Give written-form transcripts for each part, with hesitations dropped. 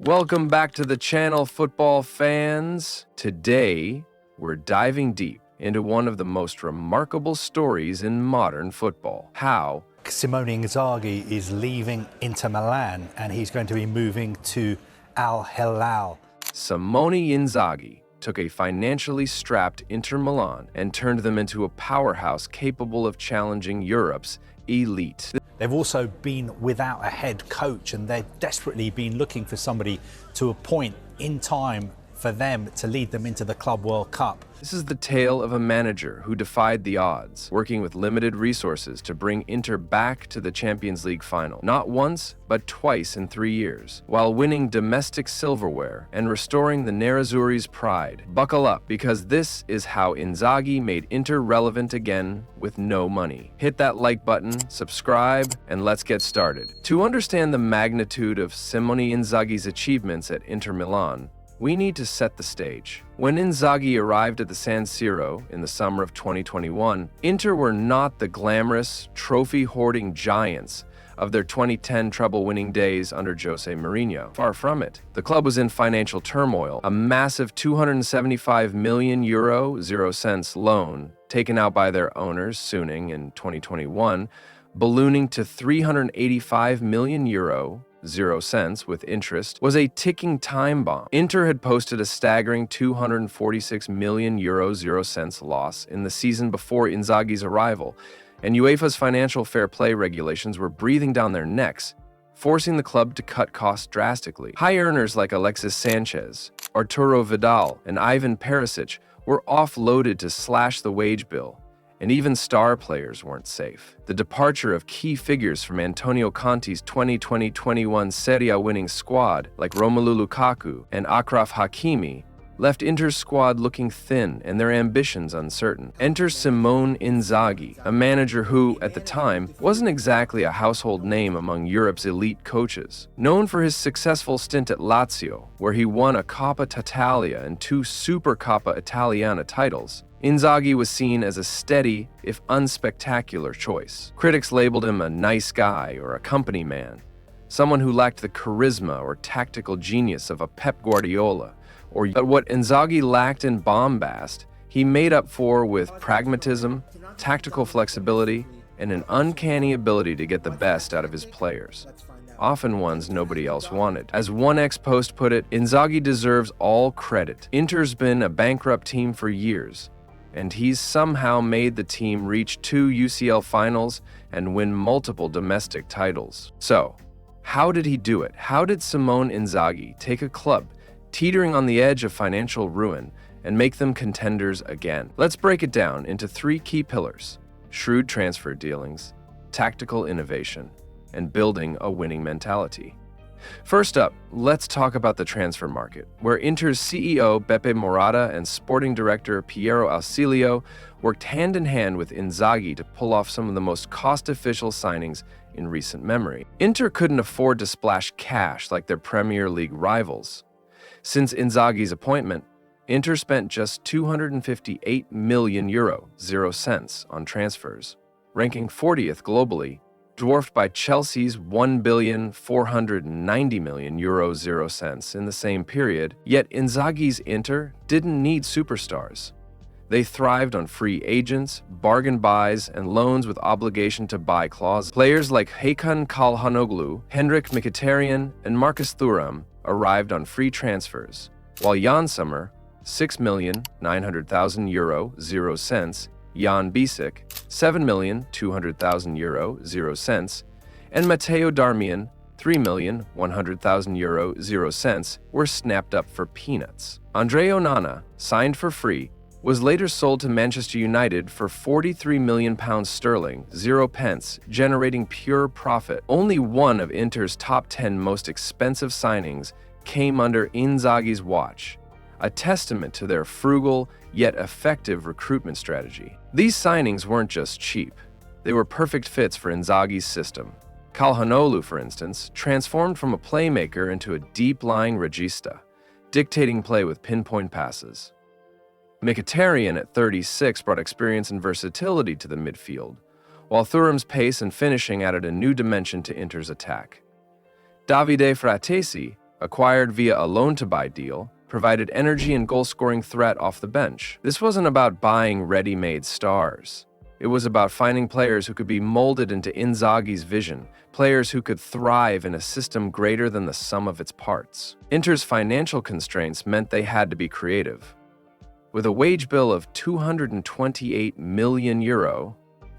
Welcome back to the channel, football fans. Today, we're diving deep into one of the most remarkable stories in modern football. How Simone Inzaghi is leaving Inter Milan and he's going to be moving to Al Hilal. Simone Inzaghi took a financially strapped Inter Milan and turned them into a powerhouse capable of challenging Europe's elite. They've also been without a head coach and they've desperately been looking for somebody to appoint in time for them to lead them into the Club World Cup. This is the tale of a manager who defied the odds, working with limited resources to bring Inter back to the Champions League final, not once, but twice in 3 years, while winning domestic silverware and restoring the Nerazzurri's pride. Buckle up, because this is how Inzaghi made Inter relevant again with no money. Hit that like button, subscribe, and let's get started. To understand the magnitude of Simone Inzaghi's achievements at Inter Milan, we need to set the stage. When Inzaghi arrived at the San Siro in the summer of 2021, Inter were not the glamorous, trophy-hoarding giants of their 2010 treble-winning days under Jose Mourinho. Far from it. The club was in financial turmoil. A massive €275 million, 0 cents loan taken out by their owners, Suning, in 2021, ballooning to €385 million, 0 cents with interest, was a ticking time bomb. Inter had posted a staggering €246 million, 0 cents loss in the season before Inzaghi's arrival, and UEFA's financial fair play regulations were breathing down their necks, forcing the club to cut costs drastically. High earners like Alexis Sanchez, Arturo Vidal, and Ivan Perisic were offloaded to slash the wage bill, and even star players weren't safe. The departure of key figures from Antonio Conte's 2020-21 Serie A winning squad, like Romelu Lukaku and Achraf Hakimi, left Inter's squad looking thin and their ambitions uncertain. Enter Simone Inzaghi, a manager who, at the time, wasn't exactly a household name among Europe's elite coaches. Known for his successful stint at Lazio, where he won a Coppa Italia and 2 Supercoppa Italiana titles, Inzaghi was seen as a steady, if unspectacular, choice. Critics labeled him a nice guy or a company man, someone who lacked the charisma or tactical genius of a Pep Guardiola. But what Inzaghi lacked in bombast, he made up for with pragmatism, tactical flexibility, and an uncanny ability to get the best out of his players, often ones nobody else wanted. As one ex-post put it, Inzaghi deserves all credit. Inter's been a bankrupt team for years, and he's somehow made the team reach 2 UCL finals and win multiple domestic titles. So, how did he do it? How did Simone Inzaghi take a club teetering on the edge of financial ruin and make them contenders again? Let's break it down into 3 key pillars: shrewd transfer dealings, tactical innovation, and building a winning mentality. First up, let's talk about the transfer market, where Inter's CEO Beppe Marotta and sporting director Piero Ausilio worked hand-in-hand with Inzaghi to pull off some of the most cost-efficient signings in recent memory. Inter couldn't afford to splash cash like their Premier League rivals. Since Inzaghi's appointment, Inter spent just €258 million, 0 cents on transfers, ranking 40th globally, dwarfed by Chelsea's €1,490 million, 0 cents in the same period. Yet Inzaghi's Inter didn't need superstars. They thrived on free agents, bargain buys, and loans with obligation to buy clauses. Players like Hakan Çalhanoğlu, Henrik Mkhitaryan, and Marcus Thuram arrived on free transfers, while Jan Sommer, €6,900,000, 0 cents, Jan Bisic, €7,200,000, 0 cents, and Matteo Darmian, €3,100,000, 0 cents, were snapped up for peanuts. Andre Onana, signed for free, was later sold to Manchester United for £43 million sterling, 0 pence, generating pure profit. Only one of Inter's top 10 most expensive signings came under Inzaghi's watch, a testament to their frugal yet effective recruitment strategy. These signings weren't just cheap. They were perfect fits for Inzaghi's system. Çalhanoğlu, for instance, transformed from a playmaker into a deep-lying regista, dictating play with pinpoint passes. Mkhitaryan at 36 brought experience and versatility to the midfield, while Thuram's pace and finishing added a new dimension to Inter's attack. Davide Fratesi, acquired via a loan-to-buy deal, provided energy and goal-scoring threat off the bench. This wasn't about buying ready-made stars. It was about finding players who could be molded into Inzaghi's vision, players who could thrive in a system greater than the sum of its parts. Inter's financial constraints meant they had to be creative. With a wage bill of €228 million,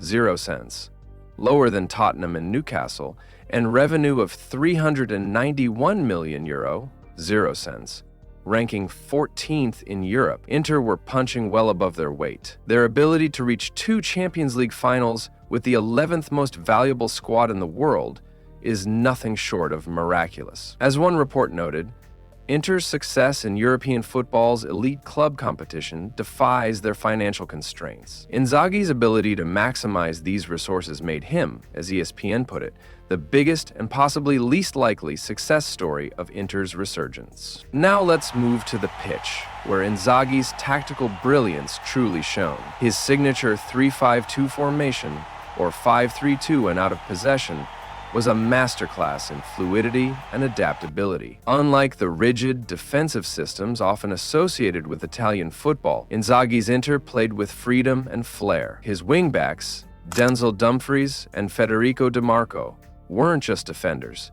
0 cents, lower than Tottenham and Newcastle, and revenue of €391 million, 0 cents, ranking 14th in Europe, Inter were punching well above their weight. Their ability to reach 2 Champions League finals with the 11th most valuable squad in the world is nothing short of miraculous. As one report noted, Inter's success in European football's elite club competition defies their financial constraints. Inzaghi's ability to maximize these resources made him, as ESPN put it, the biggest and possibly least likely success story of Inter's resurgence. Now let's move to the pitch, where Inzaghi's tactical brilliance truly shone. His signature 3-5-2 formation, or 5-3-2 and out of possession, was a masterclass in fluidity and adaptability. Unlike the rigid, defensive systems often associated with Italian football, Inzaghi's Inter played with freedom and flair. His wingbacks, Denzel Dumfries and Federico Di Marco, weren't just defenders.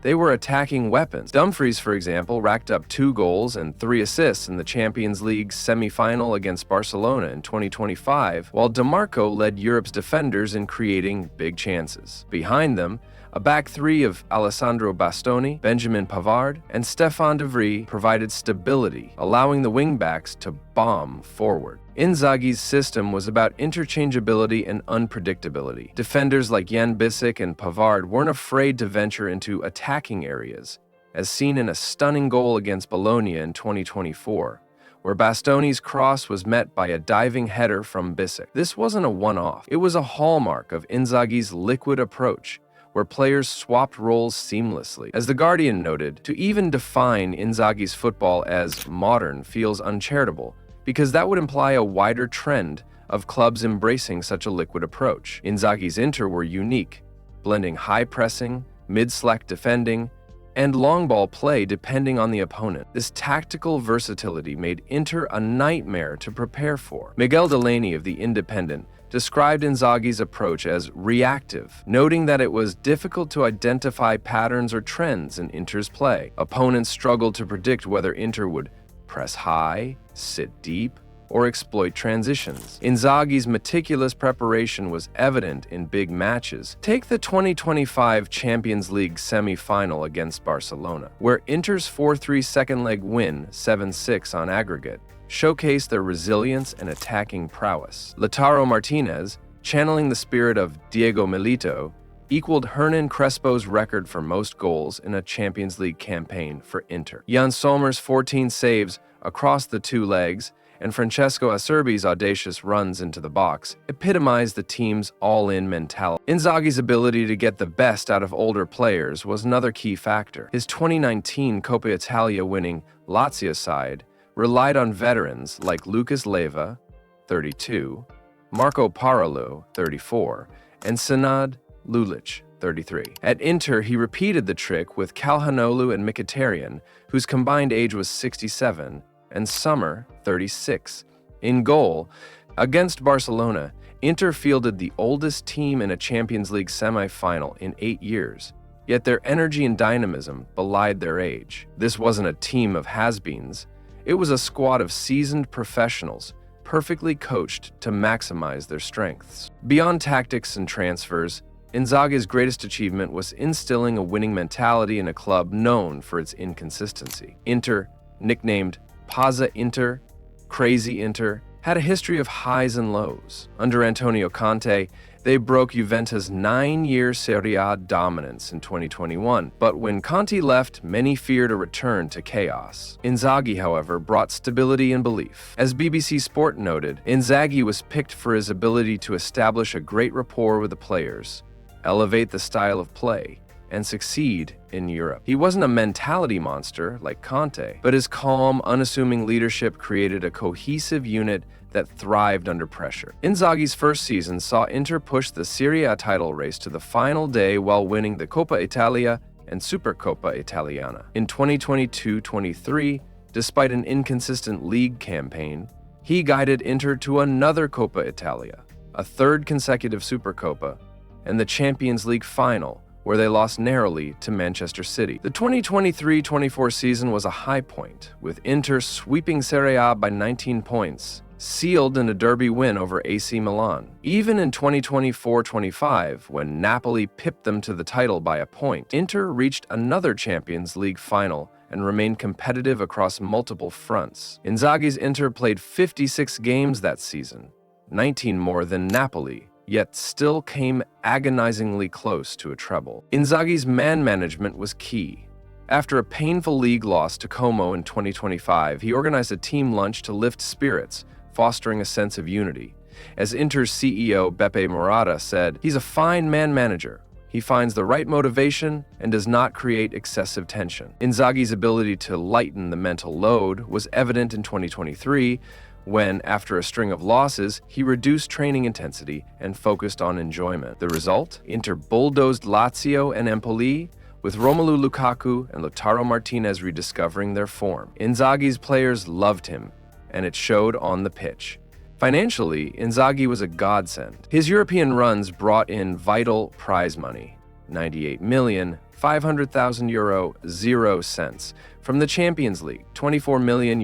They were attacking weapons. Dumfries, for example, racked up 2 goals and 3 assists in the Champions League semi-final against Barcelona in 2025, while Di Marco led Europe's defenders in creating big chances. Behind them, a back three of Alessandro Bastoni, Benjamin Pavard, and Stefan de Vrij provided stability, allowing the wingbacks to bomb forward. Inzaghi's system was about interchangeability and unpredictability. Defenders like Jan Bissek and Pavard weren't afraid to venture into attacking areas, as seen in a stunning goal against Bologna in 2024, where Bastoni's cross was met by a diving header from Bissek. This wasn't a one-off. It was a hallmark of Inzaghi's liquid approach, where players swapped roles seamlessly. As The Guardian noted, to even define Inzaghi's football as modern feels uncharitable, because that would imply a wider trend of clubs embracing such a liquid approach. Inzaghi's Inter were unique, blending high pressing, mid-slack defending, and long ball play depending on the opponent. This tactical versatility made Inter a nightmare to prepare for. Miguel Delaney of The Independent described Inzaghi's approach as reactive, noting that it was difficult to identify patterns or trends in Inter's play. Opponents struggled to predict whether Inter would press high, sit deep, or exploit transitions. Inzaghi's meticulous preparation was evident in big matches. Take the 2025 Champions League semi-final against Barcelona, where Inter's 4-3 second-leg win, 7-6 on aggregate, showcased their resilience and attacking prowess. Lautaro Martinez, channeling the spirit of Diego Milito, equaled Hernan Crespo's record for most goals in a Champions League campaign for Inter. Jan Sommer's 14 saves across the 2 legs and Francesco Acerbi's audacious runs into the box epitomized the team's all-in mentality. Inzaghi's ability to get the best out of older players was another key factor. His 2019 Coppa Italia winning Lazio side relied on veterans like Lucas Leiva, 32, Marco Parallo, 34, and Senad Lulic, 33. At Inter, he repeated the trick with Çalhanoğlu and Mkhitaryan, whose combined age was 67, and Sommer, 36. In goal, against Barcelona, Inter fielded the oldest team in a Champions League semi-final in 8 years, yet their energy and dynamism belied their age. This wasn't a team of has-beens. It was a squad of seasoned professionals, perfectly coached to maximize their strengths. Beyond tactics and transfers, Inzaghi's greatest achievement was instilling a winning mentality in a club known for its inconsistency. Inter, nicknamed Pazza Inter, Crazy Inter, had a history of highs and lows. Under Antonio Conte, they broke Juventus' 9-year Serie A dominance in 2021, but when Conte left, many feared a return to chaos. Inzaghi, however, brought stability and belief. As BBC Sport noted, Inzaghi was picked for his ability to establish a great rapport with the players, elevate the style of play, and succeed in Europe. He wasn't a mentality monster like Conte, but his calm, unassuming leadership created a cohesive unit that thrived under pressure. Inzaghi's first season saw Inter push the Serie A title race to the final day while winning the Coppa Italia and Supercoppa Italiana. In 2022-23, despite an inconsistent league campaign, he guided Inter to another Coppa Italia, a third consecutive Supercoppa, and the Champions League final, where they lost narrowly to Manchester City. The 2023-24 season was a high point, with Inter sweeping Serie A by 19 points, sealed in a derby win over AC Milan. Even in 2024-25, when Napoli pipped them to the title by a point, Inter reached another Champions League final and remained competitive across multiple fronts. Inzaghi's Inter played 56 games that season, 19 more than Napoli, yet still came agonizingly close to a treble. Inzaghi's man management was key. After a painful league loss to Como in 2025, he organized a team lunch to lift spirits, fostering a sense of unity. As Inter's CEO Beppe Marotta said, "He's a fine man manager. He finds the right motivation and does not create excessive tension." Inzaghi's ability to lighten the mental load was evident in 2023, when, after a string of losses, he reduced training intensity and focused on enjoyment. The result? Inter bulldozed Lazio and Empoli, with Romelu Lukaku and Lautaro Martinez rediscovering their form. Inzaghi's players loved him, and it showed on the pitch. Financially, Inzaghi was a godsend. His European runs brought in vital prize money, €98,500,000, 0 cents. From the Champions League, €24 million,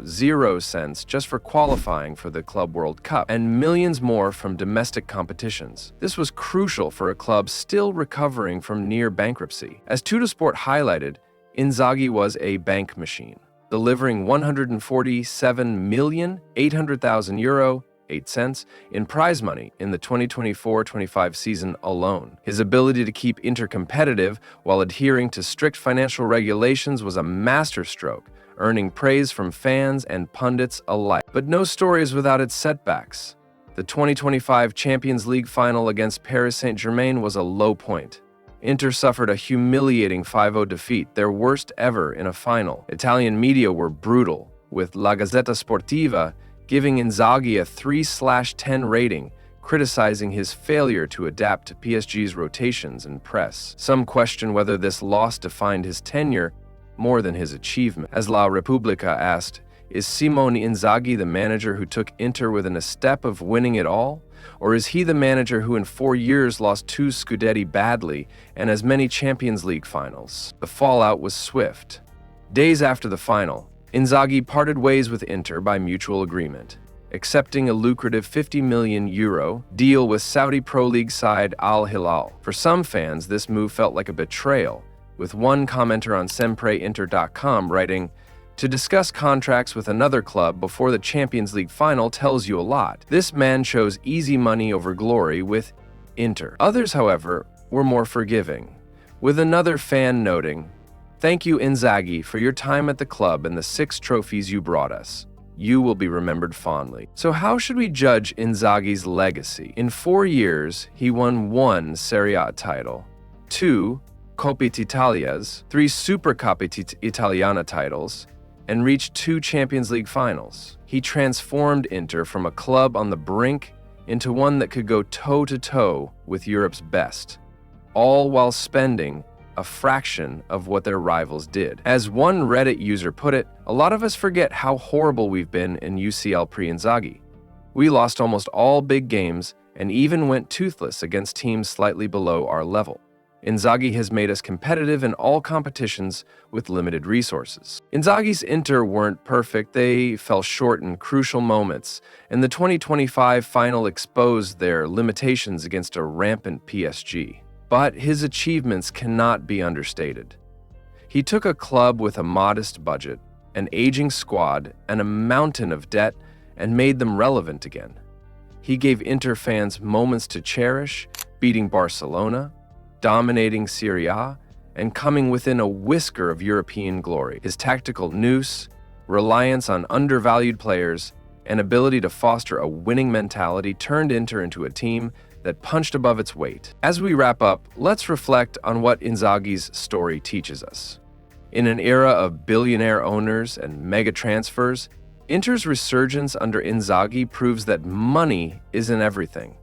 0 cents just for qualifying for the Club World Cup, and millions more from domestic competitions. This was crucial for a club still recovering from near bankruptcy. As Tuttosport highlighted, Inzaghi was a bank machine, delivering €147,800,000, 8 cents, in prize money in the 2024-25 season alone. His ability to keep Inter competitive while adhering to strict financial regulations was a masterstroke, earning praise from fans and pundits alike. But no story is without its setbacks. The 2025 Champions League final against Paris Saint-Germain was a low point. Inter suffered a humiliating 5-0 defeat, their worst ever in a final. Italian media were brutal, with La Gazzetta Sportiva giving Inzaghi a 3/10 rating, criticizing his failure to adapt to PSG's rotations and press. Some question whether this loss defined his tenure more than his achievement. As La Repubblica asked, is Simone Inzaghi the manager who took Inter within a step of winning it all? Or is he the manager who in 4 years lost 2 Scudetti badly and as many Champions League finals? The fallout was swift. Days after the final, Inzaghi parted ways with Inter by mutual agreement, accepting a lucrative €50 million deal with Saudi Pro League side Al Hilal. For some fans, this move felt like a betrayal, with one commenter on SempreInter.com writing, "To discuss contracts with another club before the Champions League final tells you a lot. This man chose easy money over glory with Inter." Others, however, were more forgiving, with another fan noting, "Thank you, Inzaghi, for your time at the club and the 6 trophies you brought us. You will be remembered fondly." So how should we judge Inzaghi's legacy? In 4 years, he won 1 Serie A title, 2 Coppe Italias, 3 Supercoppa Italiana titles, and reached 2 Champions League finals. He transformed Inter from a club on the brink into one that could go toe-to-toe with Europe's best, all while spending a fraction of what their rivals did. As one Reddit user put it, a lot of us forget how horrible we've been in UCL pre-Inzaghi. We lost almost all big games and even went toothless against teams slightly below our level. Inzaghi has made us competitive in all competitions with limited resources. Inzaghi's Inter weren't perfect, they fell short in crucial moments, and the 2025 final exposed their limitations against a rampant PSG. But his achievements cannot be understated. He took a club with a modest budget, an aging squad, and a mountain of debt, and made them relevant again. He gave Inter fans moments to cherish, beating Barcelona, dominating Serie A, and coming within a whisker of European glory. His tactical nous, reliance on undervalued players, and ability to foster a winning mentality turned Inter into a team that punched above its weight. As we wrap up, let's reflect on what Inzaghi's story teaches us. In an era of billionaire owners and mega transfers, Inter's resurgence under Inzaghi proves that money isn't everything.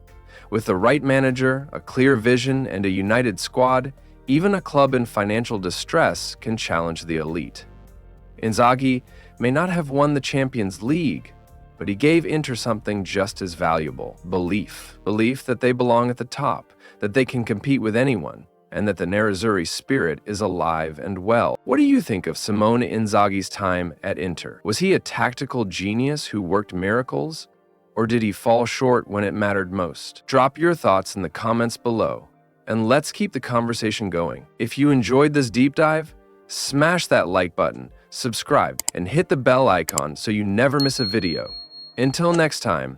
With the right manager, a clear vision, and a united squad, Even a club in financial distress can challenge the elite. Inzaghi may not have won the Champions League, but he gave Inter something just as valuable: belief. Belief that they belong at the top, that they can compete with anyone, and that the Nerazzurri spirit is alive and well. What do you think of Simone Inzaghi's time at Inter? Was he a tactical genius who worked miracles, or did he fall short when it mattered most? Drop your thoughts in the comments below, and let's keep the conversation going. If you enjoyed this deep dive, smash that like button, subscribe, and hit the bell icon so you never miss a video. Until next time,